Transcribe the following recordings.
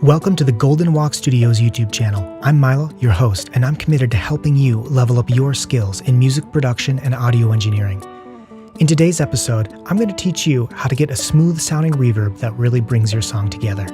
Welcome to the Golden Walk Studios YouTube channel. I'm Milo, your host, and I'm committed to helping you level up your skills in music production and audio engineering. In today's episode, I'm going to teach you how to get a smooth sounding reverb that really brings your song together.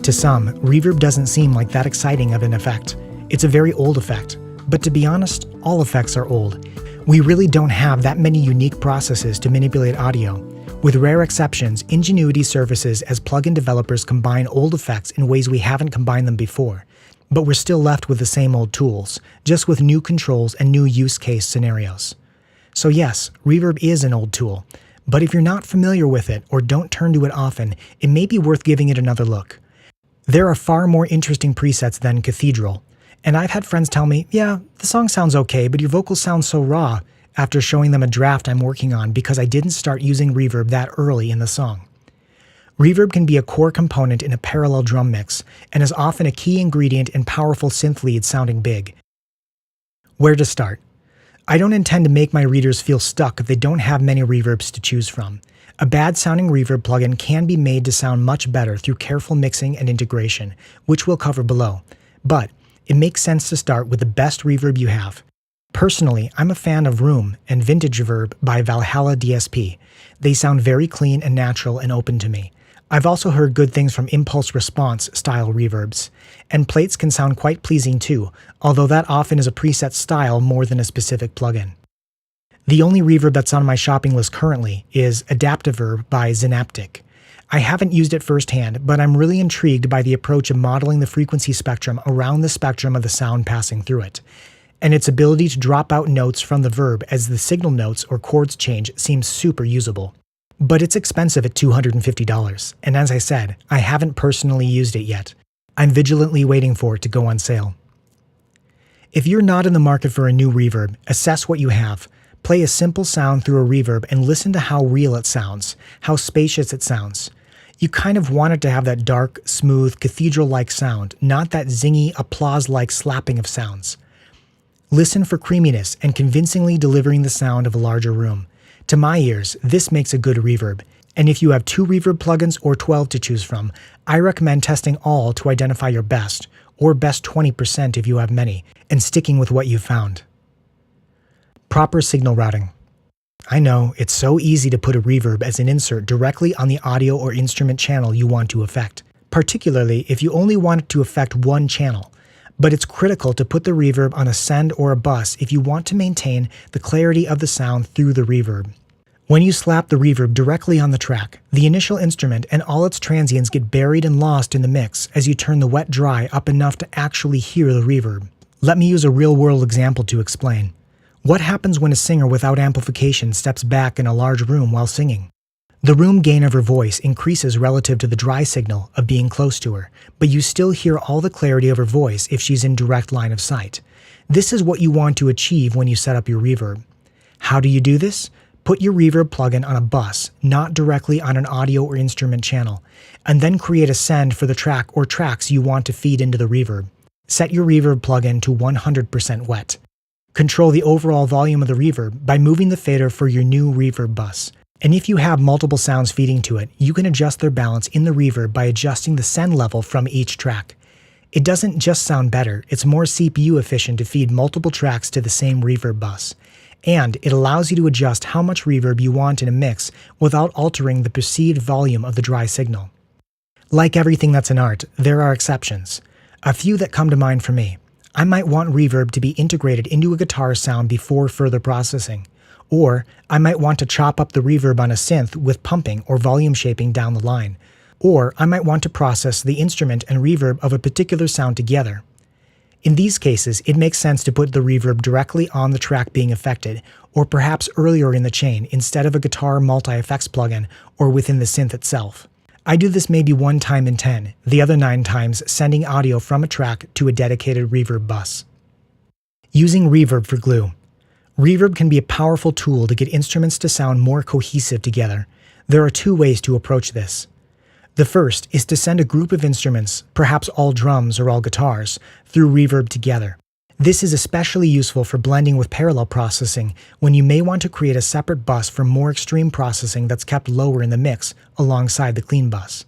To some, reverb doesn't seem like that exciting of an effect. It's a very old effect. But to be honest, all effects are old. We really don't have that many unique processes to manipulate audio. With rare exceptions, ingenuity surfaces as plugin developers combine old effects in ways we haven't combined them before. But we're still left with the same old tools, just with new controls and new use case scenarios. So yes, reverb is an old tool. But if you're not familiar with it or don't turn to it often, it may be worth giving it another look. There are far more interesting presets than Cathedral, and I've had friends tell me, yeah, the song sounds okay, but your vocals sound so raw, after showing them a draft I'm working on because I didn't start using reverb that early in the song. Reverb can be a core component in a parallel drum mix, and is often a key ingredient in powerful synth leads sounding big. Where to start? I don't intend to make my readers feel stuck if they don't have many reverbs to choose from. A bad-sounding reverb plugin can be made to sound much better through careful mixing and integration, which we'll cover below. But it makes sense to start with the best reverb you have. Personally, I'm a fan of Room and Vintage Reverb by Valhalla DSP. They sound very clean and natural and open to me. I've also heard good things from impulse response style reverbs. And plates can sound quite pleasing too, although that often is a preset style more than a specific plugin. The only reverb that's on my shopping list currently is Adaptiverb by Synaptic. I haven't used it firsthand, but I'm really intrigued by the approach of modeling the frequency spectrum around the spectrum of the sound passing through it. And its ability to drop out notes from the verb as the signal notes or chords change seems super usable. But it's expensive at $250, and as I said, I haven't personally used it yet. I'm vigilantly waiting for it to go on sale. If you're not in the market for a new reverb, assess what you have. Play a simple sound through a reverb and listen to how real it sounds, how spacious it sounds. You kind of want it to have that dark, smooth, cathedral-like sound, not that zingy, applause-like slapping of sounds. Listen for creaminess and convincingly delivering the sound of a larger room. To my ears, this makes a good reverb. And if you have 2 reverb plugins or 12 to choose from, I recommend testing all to identify your best, or best 20% if you have many, and sticking with what you've found. Proper signal routing. I know, it's so easy to put a reverb as an insert directly on the audio or instrument channel you want to affect, particularly if you only want it to affect one channel. But it's critical to put the reverb on a send or a bus if you want to maintain the clarity of the sound through the reverb. When you slap the reverb directly on the track, the initial instrument and all its transients get buried and lost in the mix as you turn the wet dry up enough to actually hear the reverb. Let me use a real-world example to explain. What happens when a singer without amplification steps back in a large room while singing? The room gain of her voice increases relative to the dry signal of being close to her, but you still hear all the clarity of her voice if she's in direct line of sight. This is what you want to achieve when you set up your reverb. How do you do this? Put your reverb plugin on a bus, not directly on an audio or instrument channel, and then create a send for the track or tracks you want to feed into the reverb. Set your reverb plugin to 100% wet. Control the overall volume of the reverb by moving the fader for your new reverb bus. And if you have multiple sounds feeding to it, you can adjust their balance in the reverb by adjusting the send level from each track. It doesn't just sound better, it's more CPU efficient to feed multiple tracks to the same reverb bus. And it allows you to adjust how much reverb you want in a mix without altering the perceived volume of the dry signal. Like everything that's an art, there are exceptions. A few that come to mind for me. I might want reverb to be integrated into a guitar sound before further processing. Or I might want to chop up the reverb on a synth with pumping or volume shaping down the line. Or I might want to process the instrument and reverb of a particular sound together. In these cases, it makes sense to put the reverb directly on the track being affected, or perhaps earlier in the chain instead of a guitar multi-effects plugin or within the synth itself. I do this maybe 1 time in 10, the other 9 times sending audio from a track to a dedicated reverb bus. Using reverb for glue. Reverb can be a powerful tool to get instruments to sound more cohesive together. There are 2 ways to approach this. The first is to send a group of instruments, perhaps all drums or all guitars, through Reverb together. This is especially useful for blending with parallel processing when you may want to create a separate bus for more extreme processing that's kept lower in the mix alongside the clean bus.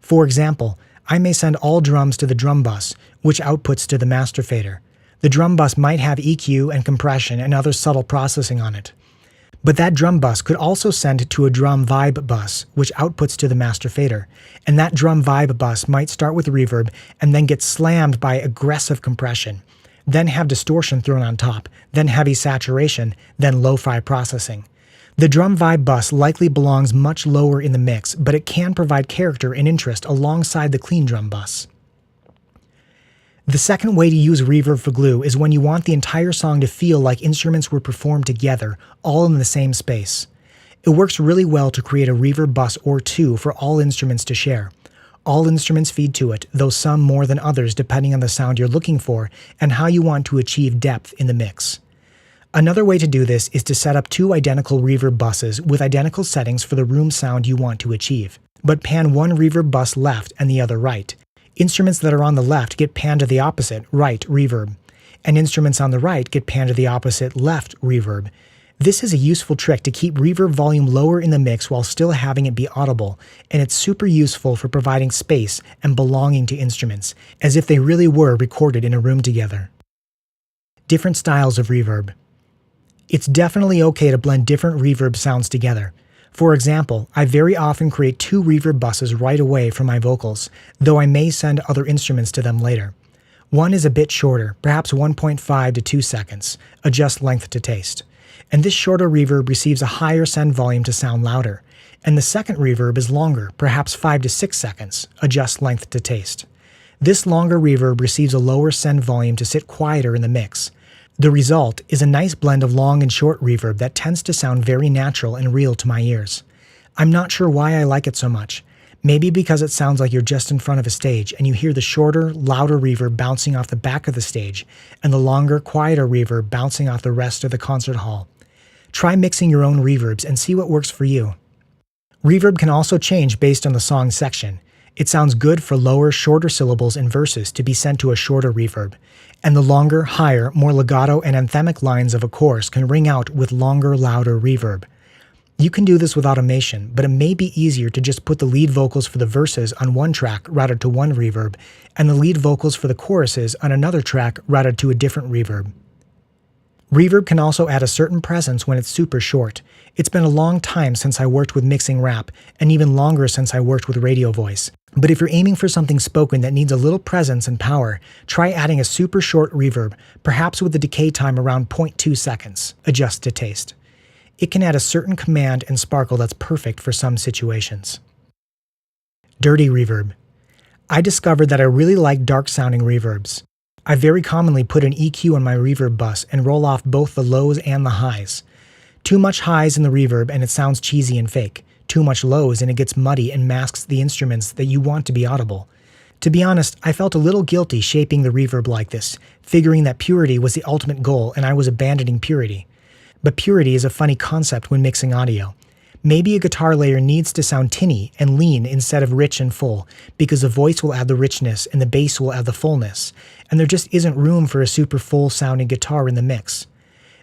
For example, I may send all drums to the drum bus, which outputs to the master fader. The drum bus might have EQ and compression and other subtle processing on it. But that drum bus could also send to a drum vibe bus, which outputs to the master fader. And that drum vibe bus might start with reverb and then get slammed by aggressive compression, then have distortion thrown on top, then heavy saturation, then lo-fi processing. The drum vibe bus likely belongs much lower in the mix, but it can provide character and interest alongside the clean drum bus. The second way to use reverb for glue is when you want the entire song to feel like instruments were performed together, all in the same space. It works really well to create a reverb bus or two for all instruments to share. All instruments feed to it, though some more than others depending on the sound you're looking for and how you want to achieve depth in the mix. Another way to do this is to set up two identical reverb buses with identical settings for the room sound you want to achieve, but pan one reverb bus left and the other right. Instruments that are on the left get panned to the opposite, right reverb, and instruments on the right get panned to the opposite, left reverb. This is a useful trick to keep reverb volume lower in the mix while still having it be audible, and it's super useful for providing space and belonging to instruments, as if they really were recorded in a room together. Different styles of reverb. It's definitely okay to blend different reverb sounds together. For example, I very often create two reverb buses right away for my vocals, though I may send other instruments to them later. One is a bit shorter, perhaps 1.5 to 2 seconds, adjust length to taste. And this shorter reverb receives a higher send volume to sound louder. And the second reverb is longer, perhaps 5 to 6 seconds, adjust length to taste. This longer reverb receives a lower send volume to sit quieter in the mix. The result is a nice blend of long and short reverb that tends to sound very natural and real to my ears. I'm not sure why I like it so much. Maybe because it sounds like you're just in front of a stage and you hear the shorter, louder reverb bouncing off the back of the stage and the longer, quieter reverb bouncing off the rest of the concert hall. Try mixing your own reverbs and see what works for you. Reverb can also change based on the song section. It sounds good for lower, shorter syllables in verses to be sent to a shorter reverb, and the longer, higher, more legato and anthemic lines of a chorus can ring out with longer, louder reverb. You can do this with automation, but it may be easier to just put the lead vocals for the verses on one track routed to one reverb, and the lead vocals for the choruses on another track routed to a different reverb. Reverb can also add a certain presence when it's super short. It's been a long time since I worked with mixing rap, and even longer since I worked with radio voice. But if you're aiming for something spoken that needs a little presence and power, try adding a super short reverb, perhaps with a decay time around 0.2 seconds, adjust to taste. It can add a certain command and sparkle that's perfect for some situations. Dirty reverb. I discovered that I really like dark-sounding reverbs. I very commonly put an EQ on my reverb bus and roll off both the lows and the highs. Too much highs in the reverb and it sounds cheesy and fake. Too much lows and it gets muddy and masks the instruments that you want to be audible. To be honest, I felt a little guilty shaping the reverb like this, figuring that purity was the ultimate goal and I was abandoning purity. But purity is a funny concept when mixing audio. Maybe a guitar layer needs to sound tinny and lean instead of rich and full, because the voice will add the richness and the bass will add the fullness, and there just isn't room for a super full sounding guitar in the mix.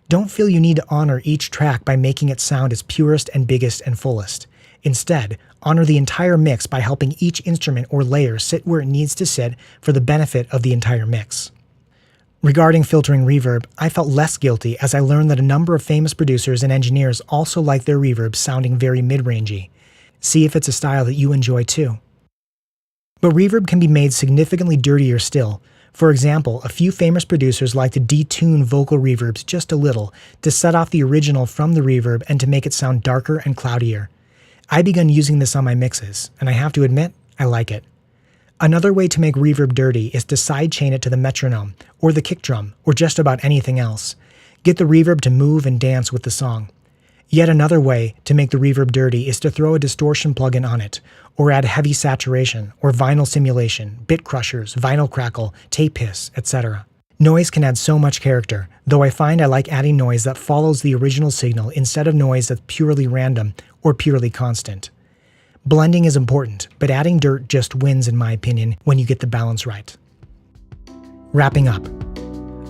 Don't feel you need to honor each track by making it sound its purest and biggest and fullest. Instead, honor the entire mix by helping each instrument or layer sit where it needs to sit for the benefit of the entire mix. Regarding filtering reverb, I felt less guilty as I learned that a number of famous producers and engineers also like their reverbs sounding very mid-rangey. See if it's a style that you enjoy too. But reverb can be made significantly dirtier still. For example, a few famous producers like to detune vocal reverbs just a little to set off the original from the reverb and to make it sound darker and cloudier. I begun using this on my mixes, and I have to admit, I like it. Another way to make reverb dirty is to sidechain it to the metronome, or the kick drum, or just about anything else. Get the reverb to move and dance with the song. Yet another way to make the reverb dirty is to throw a distortion plugin on it, or add heavy saturation, or vinyl simulation, bit crushers, vinyl crackle, tape hiss, etc. Noise can add so much character, though I find I like adding noise that follows the original signal instead of noise that's purely random or purely constant. Blending is important, but adding dirt just wins in my opinion when you get the balance right. Wrapping up.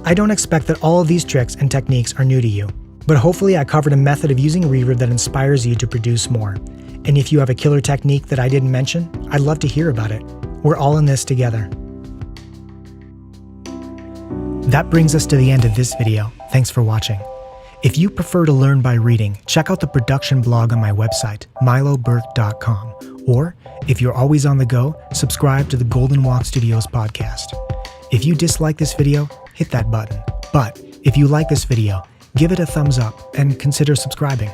I don't expect that all of these tricks and techniques are new to you, but hopefully I covered a method of using reverb that inspires you to produce more. And if you have a killer technique that I didn't mention, I'd love to hear about it. We're all in this together. That brings us to the end of this video. Thanks for watching. If you prefer to learn by reading, check out the production blog on my website, miloburke.com. Or, if you're always on the go, subscribe to the Golden Walk Studios podcast. If you dislike this video, hit that button. But if you like this video, give it a thumbs up and consider subscribing.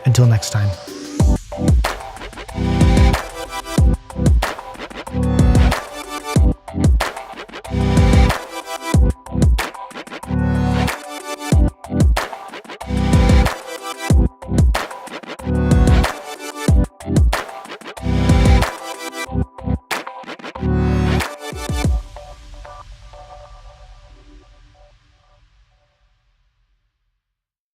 Until next time.